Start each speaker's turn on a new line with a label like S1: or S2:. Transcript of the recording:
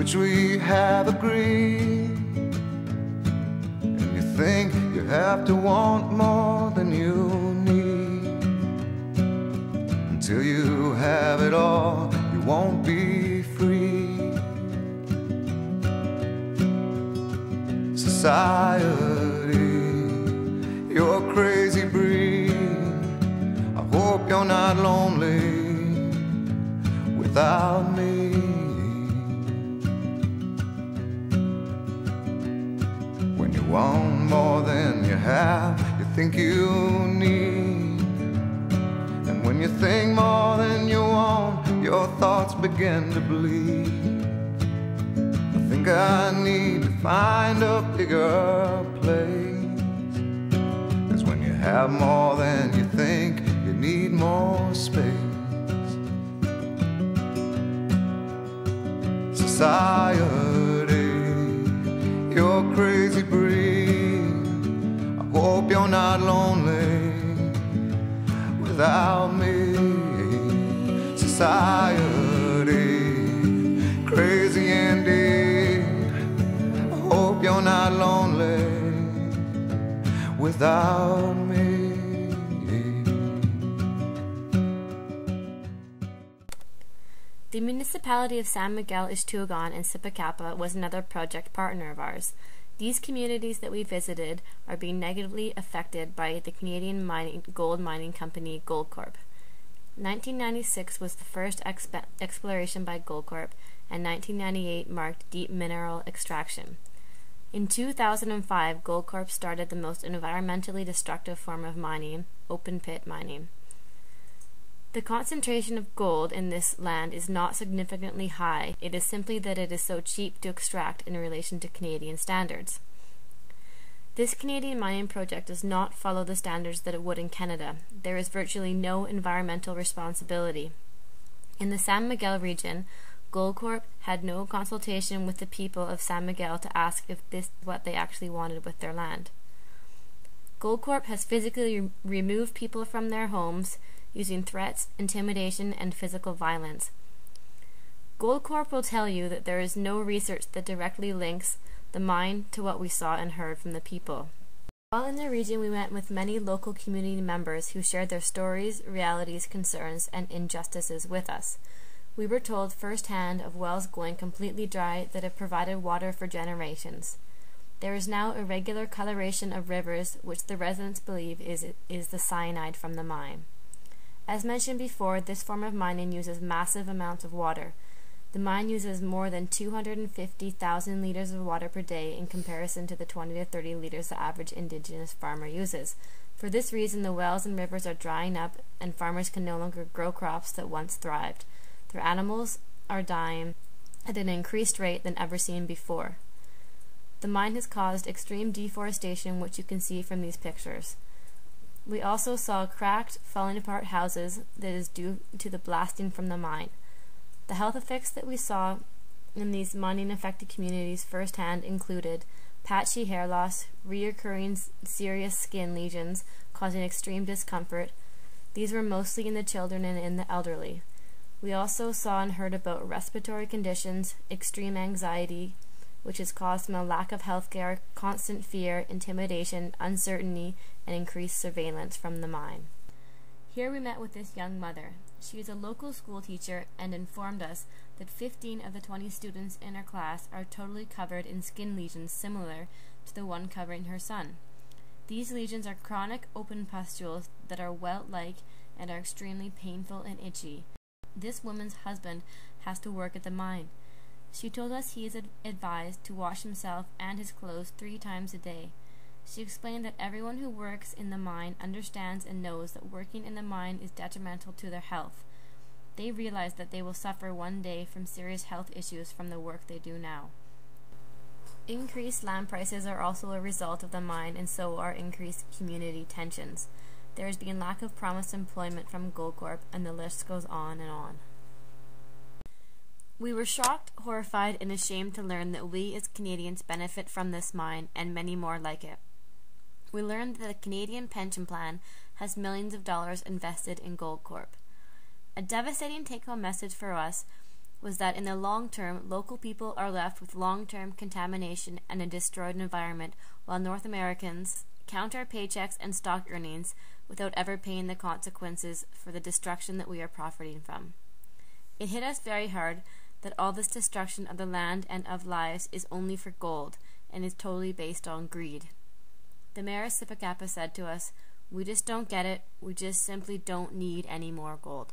S1: which we have agreed. And you think you have to want more than you need. Until you have it all, you won't be free. Society, you're a crazy breed. I hope you're not lonely without me. When you want more than you have, you think you need. And when you think more than you want, your thoughts begin to bleed. I think I need to find a bigger place. 'Cause when you have more than you think, you need more space. Society, you're a crazy breed. I hope you're not lonely without me. Society, crazy indeed. I hope you're not lonely without me.
S2: The municipality of San Miguel Ixtuogan and Sipikapa was another project partner of ours. These communities that we visited are being negatively affected by the Canadian gold mining company Goldcorp. 1996 was the first exploration by Goldcorp, and 1998 marked deep mineral extraction. In 2005, Goldcorp started the most environmentally destructive form of mining, open-pit mining. The concentration of gold in this land is not significantly high. It is simply that it is so cheap to extract in relation to Canadian standards. This Canadian mining project does not follow the standards that it would in Canada. There is virtually no environmental responsibility. In the San Miguel region, Goldcorp had no consultation with the people of San Miguel to ask if this is what they actually wanted with their land. Goldcorp has physically removed people from their homes, using threats, intimidation, and physical violence. Goldcorp will tell you that there is no research that directly links the mine to what we saw and heard from the people. While in the region, we met with many local community members who shared their stories, realities, concerns, and injustices with us. We were told firsthand of wells going completely dry that have provided water for generations. There is now irregular coloration of rivers, which the residents believe is the cyanide from the mine. As mentioned before, this form of mining uses massive amounts of water. The mine uses more than 250,000 liters of water per day in comparison to the 20 to 30 liters the average Indigenous farmer uses. For this reason, the wells and rivers are drying up, and farmers can no longer grow crops that once thrived. Their animals are dying at an increased rate than ever seen before. The mine has caused extreme deforestation, which you can see from these pictures. We also saw cracked, falling apart houses that is due to the blasting from the mine. The health effects that we saw in these mining-affected communities firsthand included patchy hair loss, reoccurring serious skin lesions causing extreme discomfort. These were mostly in the children and in the elderly. We also saw and heard about respiratory conditions, extreme anxiety, which is caused from a lack of health care, constant fear, intimidation, uncertainty, and increased surveillance from the mine. Here we met with this young mother. She is a local school teacher and informed us that 15 of the 20 students in her class are totally covered in skin lesions similar to the one covering her son. These lesions are chronic open pustules that are welt-like and are extremely painful and itchy. This woman's husband has to work at the mine. She told us he is advised to wash himself and his clothes 3 times a day. She explained that everyone who works in the mine understands and knows that working in the mine is detrimental to their health. They realize that they will suffer one day from serious health issues from the work they do now. Increased land prices are also a result of the mine, and so are increased community tensions. There has been lack of promised employment from Goldcorp, and the list goes on and on. We were shocked, horrified, and ashamed to learn that we as Canadians benefit from this mine and many more like it. We learned that the Canadian pension plan has millions of dollars invested in Goldcorp. A devastating take-home message for us was that in the long term, local people are left with long-term contamination and a destroyed environment, while North Americans count our paychecks and stock earnings without ever paying the consequences for the destruction that we are profiting from. It hit us very hard that all this destruction of the land and of lives is only for gold and is totally based on greed. The mayor of Sipikapa said to us, "We just don't get it. We just simply don't need any more gold."